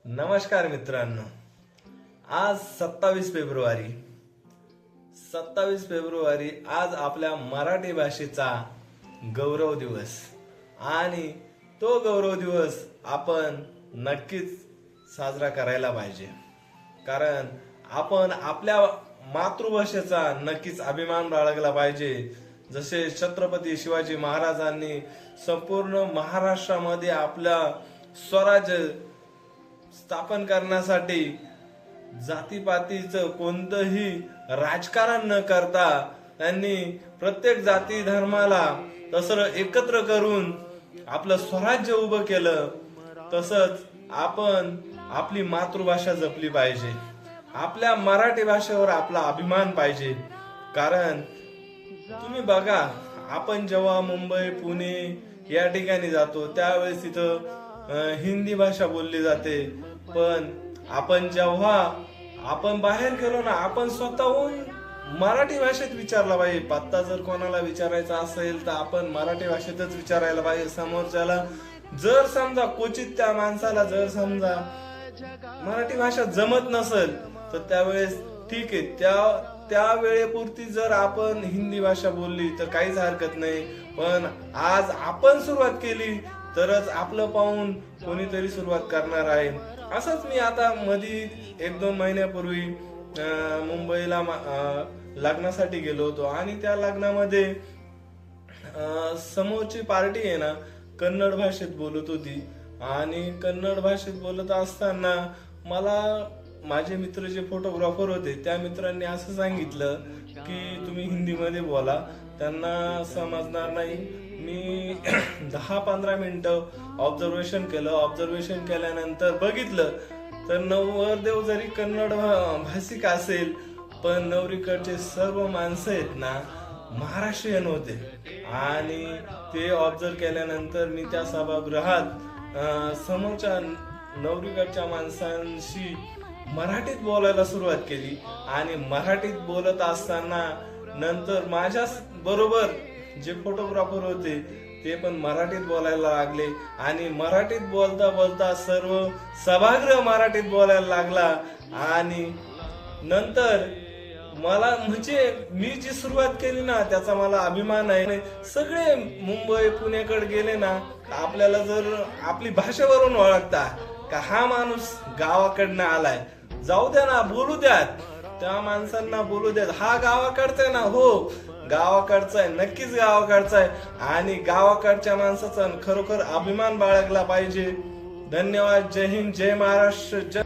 नमस्कार मित्रांनो, आज 27 फेब्रुवारी आज आपल्या मराठी भाषेचा गौरव दिवस आणि तो गौरव दिवस आपण नक्कीच साजरा करायला पाहिजे. कारण आपण आपल्या मातृभाषेचा नक्कीच अभिमान बाळगला पाहिजे. जसे छत्रपती शिवाजी महाराजांनी संपूर्ण महाराष्ट्रामध्ये आपला स्वराज्य स्थापन करण्यासाठी जातीपातीचं कोणतंही राजकारण न करता त्यांनी प्रत्येक जाती धर्माला तसं एकत्र करून आपलं स्वराज्य उभं केलं. तसंच आपण आपली मातृभाषा जपली पाहिजे. आपल्या मराठी भाषेवर आपला अभिमान पाहिजे. कारण तुम्ही बघा, आपण जेव्हा मुंबई पुणे या ठिकाणी जातो त्यावेळेस तिथं हिंदी भाषा बोलली जाते. पण आपण जेव्हा बाहेर गेलो ना, आपण स्वतःहून मराठी भाषेत विचारला पाहिजे. पत्ता जर कोणाला विचारायचा असेल तर आपण मराठी भाषेतच विचारायला पाहिजे. समोरच्याला जर समजा क्वचित त्या माणसाला जर समजा मराठी भाषा जमत नसेल तर त्यावेळेस ठीक आहे, त्या वेळेपुरती जर आपण हिंदी भाषा बोलली तर काहीच हरकत नाही. पण आज आपण सुरुवात केली तरच आपलं पाहून कोणीतरी सुरुवात करणार आहे. असंच मी आता मध्ये 1-2 महिन्यापूर्वी मुंबईला लग्नासाठी गेलो होतो आणि त्या लग्नामध्ये समोरची पार्टी आहे ना कन्नड भाषेत बोलत होती. आणि कन्नड भाषेत बोलत असताना मला माझे मित्र जे फोटोग्राफर होते त्या मित्रांनी असं सांगितलं की तुम्ही हिंदीमध्ये बोला, त्यांना समजणार नाही. मी 10-15 मिनिटं ऑब्झर्वेशन केलं. ऑब्झर्वेशन केल्यानंतर बघितलं तर नवरदेव जरी कन्नड भाषिक असेल पण नवरीकडचे सर्व माणसं आहेत ना महाराष्ट्रीयन होते. आणि ते ऑब्झर्व केल्यानंतर मी त्या सभागृहात समोरच्या नवरीकडच्या माणसांशी मराठीत बोलायला सुरुवात केली. आणि मराठीत बोलत असताना नंतर माझ्या बरोबर जे फोटोग्राफर होते ते पण मराठीत बोलायला लागले. आणि मराठीत बोलता बोलता सर्व सभागृह मराठीत बोलायला लागला. आणि नंतर मला म्हणजे मी जी सुरुवात केली ना त्याचा मला अभिमान आहे. सगळे मुंबई पुण्याकडे गेले ना आपल्याला जर आपली भाषेवरून ओळखता का हा माणूस गावाकडनं आलाय, जाऊ द्या ना, बोलू द्यात, त्या माणसांना बोलू द्यात. हा गावाकडचा आहे ना, हो गावाकडचा आहे, नक्कीच गावाकडचा आहे. आणि गावाकडच्या माणसाचा खरोखर अभिमान बाळगला पाहिजे. धन्यवाद. जय हिंद, जय महाराष्ट्र, जय